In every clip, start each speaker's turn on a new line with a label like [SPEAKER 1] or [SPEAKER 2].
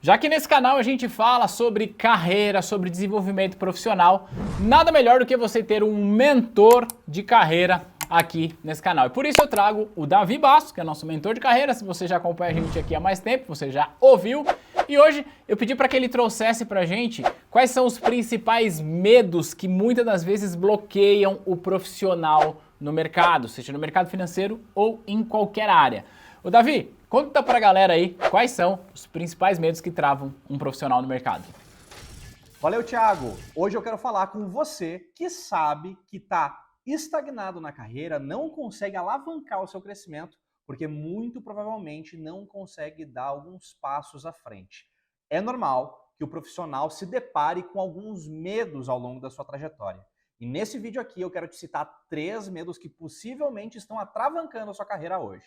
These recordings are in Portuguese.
[SPEAKER 1] Já que nesse canal a gente fala sobre carreira, sobre desenvolvimento profissional, nada melhor do que você ter um mentor de carreira aqui nesse canal. E por isso eu trago o Davi Bastos, que é nosso mentor de carreira. Se você já acompanha a gente aqui há mais tempo, você já ouviu. E hoje eu pedi para que ele trouxesse pra gente quais são os principais medos que muitas das vezes bloqueiam o profissional no mercado, seja no mercado financeiro ou em qualquer área. Ô Davi, conta pra galera aí quais são os principais medos que travam um profissional no mercado.
[SPEAKER 2] Valeu, Thiago! Hoje eu quero falar com você que sabe que está estagnado na carreira, não consegue alavancar o seu crescimento, porque muito provavelmente não consegue dar alguns passos à frente. É normal que o profissional se depare com alguns medos ao longo da sua trajetória. E nesse vídeo aqui eu quero te citar 3 medos que possivelmente estão atravancando a sua carreira hoje.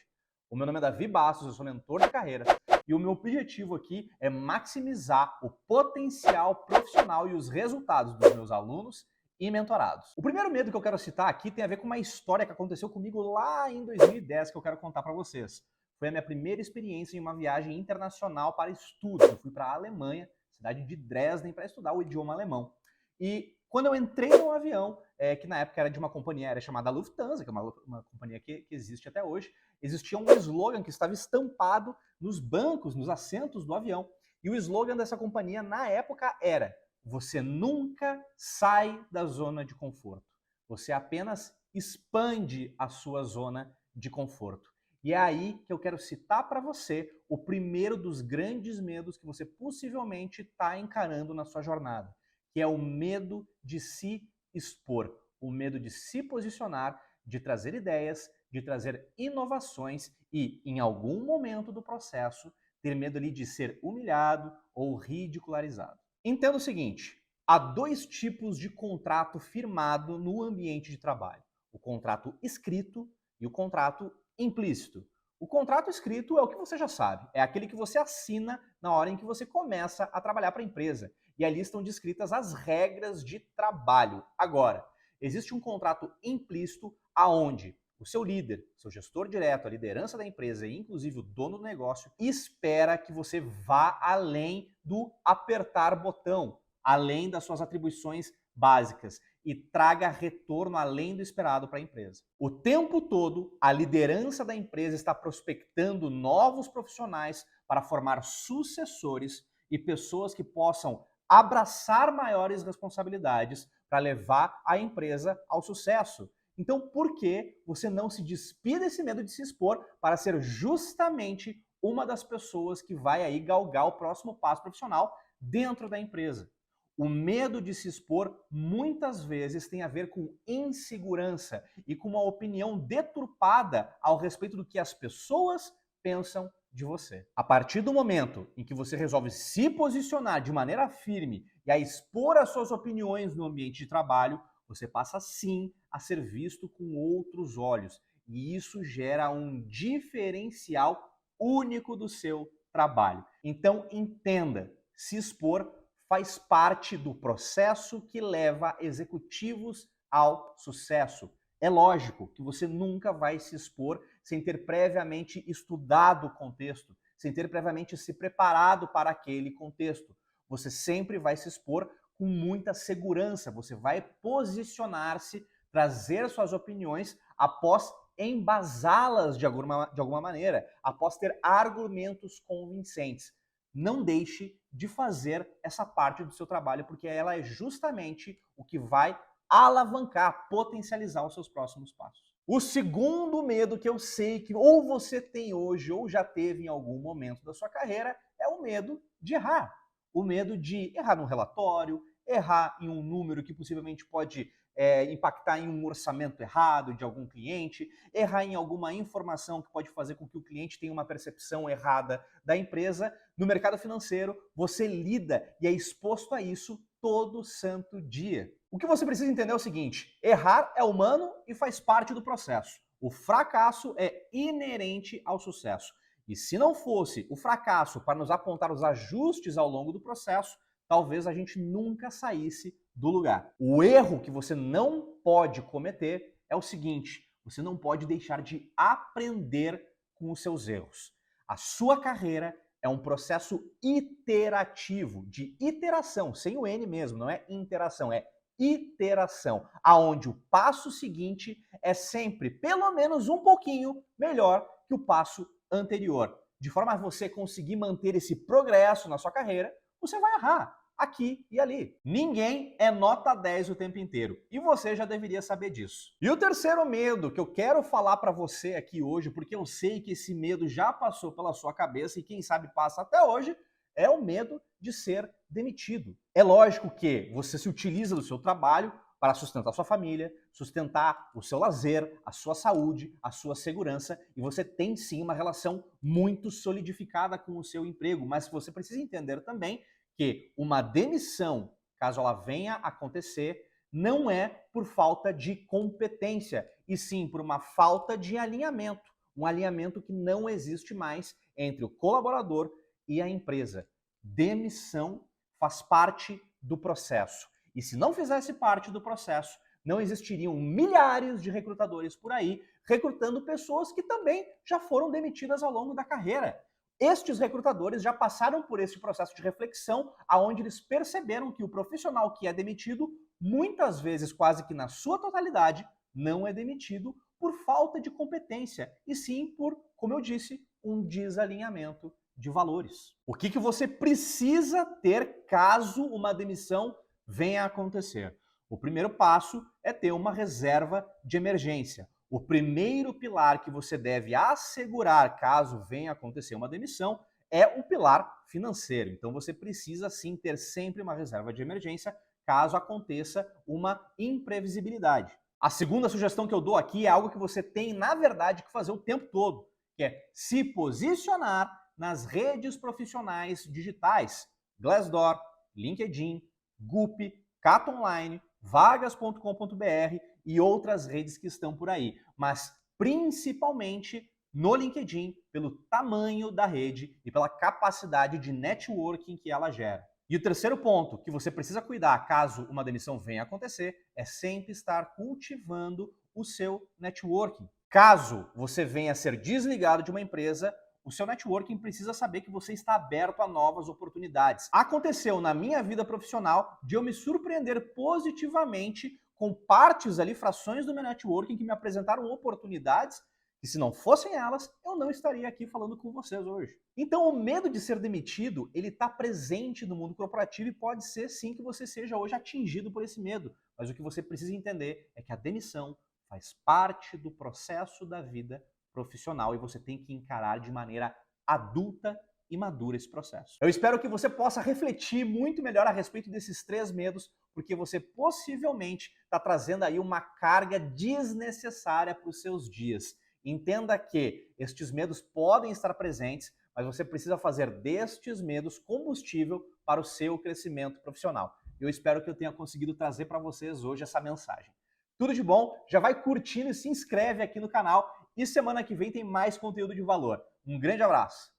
[SPEAKER 2] O meu nome é Davi Bastos, eu sou mentor de carreira e o meu objetivo aqui é maximizar o potencial profissional e os resultados dos meus alunos e mentorados. O primeiro medo que eu quero citar aqui tem a ver com uma história que aconteceu comigo lá em 2010 que eu quero contar para vocês. Foi a minha primeira experiência em uma viagem internacional para estudos. Eu fui para a Alemanha, cidade de Dresden, para estudar o idioma alemão. E quando eu entrei no avião, que na época era de uma companhia aérea chamada Lufthansa, que é uma companhia que existe até hoje, existia um slogan que estava estampado nos bancos, nos assentos do avião. E o slogan dessa companhia na época era: você nunca sai da zona de conforto. Você apenas expande a sua zona de conforto. E é aí que eu quero citar para você o primeiro dos grandes medos que você possivelmente está encarando na sua jornada, que é o medo de se expor, o medo de se posicionar, de trazer ideias, de trazer inovações e, em algum momento do processo, ter medo ali de ser humilhado ou ridicularizado. Entenda o seguinte: há 2 tipos de contrato firmado no ambiente de trabalho: o contrato escrito e o contrato implícito. O contrato escrito é o que você já sabe, é aquele que você assina na hora em que você começa a trabalhar para a empresa. E ali estão descritas as regras de trabalho. Agora, existe um contrato implícito aonde o seu líder, seu gestor direto, a liderança da empresa e inclusive o dono do negócio espera que você vá além do apertar botão, além das suas atribuições básicas e traga retorno além do esperado para a empresa. O tempo todo, a liderança da empresa está prospectando novos profissionais para formar sucessores e pessoas que possam abraçar maiores responsabilidades para levar a empresa ao sucesso. Então, por que você não se despir desse medo de se expor para ser justamente uma das pessoas que vai aí galgar o próximo passo profissional dentro da empresa? O medo de se expor muitas vezes tem a ver com insegurança e com uma opinião deturpada ao respeito do que as pessoas pensam de você. A partir do momento em que você resolve se posicionar de maneira firme e a expor as suas opiniões no ambiente de trabalho, você passa sim a ser visto com outros olhos. E isso gera um diferencial único do seu trabalho. Então entenda, se expor faz parte do processo que leva executivos ao sucesso. É lógico que você nunca vai se expor sem ter previamente estudado o contexto, sem ter previamente se preparado para aquele contexto. Você sempre vai se expor com muita segurança, você vai posicionar-se, trazer suas opiniões após embasá-las de alguma maneira, após ter argumentos convincentes. Não deixe de fazer essa parte do seu trabalho, porque ela é justamente o que vai alavancar, potencializar os seus próximos passos. O segundo medo que eu sei que ou você tem hoje ou já teve em algum momento da sua carreira é o medo de errar. O medo de errar num relatório, errar em um número que possivelmente pode impactar em um orçamento errado de algum cliente, errar em alguma informação que pode fazer com que o cliente tenha uma percepção errada da empresa. No mercado financeiro, você lida e é exposto a isso todo santo dia. O que você precisa entender é o seguinte: errar é humano e faz parte do processo. O fracasso é inerente ao sucesso. E se não fosse o fracasso para nos apontar os ajustes ao longo do processo, talvez a gente nunca saísse do lugar. O erro que você não pode cometer é o seguinte: você não pode deixar de aprender com os seus erros. A sua carreira é um processo iterativo, de iteração, sem o N mesmo, não é interação, é iteração, aonde o passo seguinte é sempre pelo menos um pouquinho melhor que o passo anterior. De forma a você conseguir manter esse progresso na sua carreira, você vai errar aqui e ali. Ninguém é nota 10 o tempo inteiro, e você já deveria saber disso. E o terceiro medo que eu quero falar para você aqui hoje, porque eu sei que esse medo já passou pela sua cabeça e quem sabe passa até hoje, é o medo de ser demitido. É lógico que você se utiliza do seu trabalho para sustentar sua família, sustentar o seu lazer, a sua saúde, a sua segurança, e você tem sim uma relação muito solidificada com o seu emprego, mas você precisa entender também que uma demissão, caso ela venha a acontecer, não é por falta de competência, e sim por uma falta de alinhamento, um alinhamento que não existe mais entre o colaborador e a empresa. Demissão faz parte do processo. E se não fizesse parte do processo, não existiriam milhares de recrutadores por aí recrutando pessoas que também já foram demitidas ao longo da carreira. Estes recrutadores já passaram por esse processo de reflexão, aonde eles perceberam que o profissional que é demitido, muitas vezes, quase que na sua totalidade, não é demitido por falta de competência, e sim por, como eu disse, um desalinhamento de valores. O que você precisa ter caso uma demissão venha a acontecer? O primeiro passo é ter uma reserva de emergência. O primeiro pilar que você deve assegurar caso venha a acontecer uma demissão é o pilar financeiro. Então você precisa sim ter sempre uma reserva de emergência caso aconteça uma imprevisibilidade. A segunda sugestão que eu dou aqui é algo que você tem, na verdade, que fazer o tempo todo, que é se posicionar nas redes profissionais digitais, Glassdoor, LinkedIn, Goop, Cato Online, vagas.com.br e outras redes que estão por aí, mas principalmente no LinkedIn, pelo tamanho da rede e pela capacidade de networking que ela gera. E o terceiro ponto que você precisa cuidar caso uma demissão venha a acontecer é sempre estar cultivando o seu networking. Caso você venha a ser desligado de uma empresa, o seu networking precisa saber que você está aberto a novas oportunidades. Aconteceu na minha vida profissional de eu me surpreender positivamente com partes ali, frações do meu networking que me apresentaram oportunidades que, se não fossem elas, eu não estaria aqui falando com vocês hoje. Então, o medo de ser demitido, ele está presente no mundo corporativo e pode ser sim que você seja hoje atingido por esse medo. Mas o que você precisa entender é que a demissão faz parte do processo da vida profissional e você tem que encarar de maneira adulta e madura esse processo. Eu espero que você possa refletir muito melhor a respeito desses 3 medos, porque você possivelmente está trazendo aí uma carga desnecessária para os seus dias. Entenda que estes medos podem estar presentes, mas você precisa fazer destes medos combustível para o seu crescimento profissional. Eu espero que eu tenha conseguido trazer para vocês hoje essa mensagem. Tudo de bom, já vai curtindo e se inscreve aqui no canal e semana que vem tem mais conteúdo de valor. Um grande abraço!